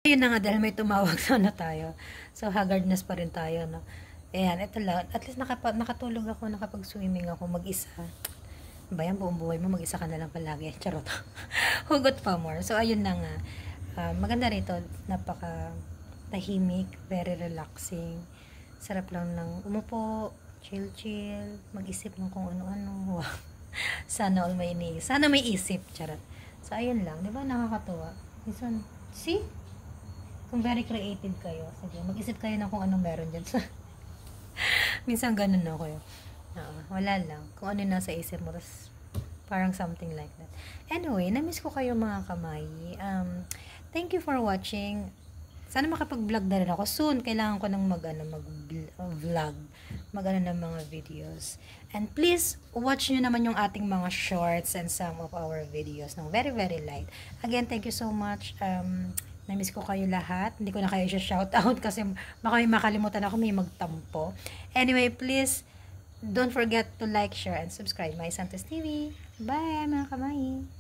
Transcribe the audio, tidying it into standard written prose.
Yun na nga, dahil may tumawag sana tayo. So, haggardness pa rin tayo, no? Ayan, ito lang. At least nakatulog ako, nakapag-swimming ako mag-isa. Ba yan, buong buhay mo, mag-isa ka na lang palagi. Charot. Hugot pa more. So, ayun na nga. Maganda rito. Napaka tahimik, very relaxing. Sarap lang ng umupo, chill, mag-isip ng kung ano-ano. Sana all may iniisip. Sana may isip. Charot. So, ayun lang. Diba, nakakatuwa. Minsan, see? Kung very creative kayo, sige, mag-isip kayo ng kung anong meron dyan. Minsan ganun ako yun. Wala lang. Kung ano nasa isip mo, tas parang something like that. Anyway, na-miss ko kayo mga kamay. Thank you for watching. Sana makapag-vlog na rin ako. Soon, kailangan ko ng mag-vlog. Ng mga videos. And please, watch nyo naman yung ating mga shorts and some of our videos. No? Very, very light. Again, thank you so much. Na-miss ko kayo lahat. Hindi ko na kayo shout out kasi baka may makalimutan ako, may magtampo. Anyway, please don't forget to like, share, and subscribe my Santos TV. Bye mga kamay!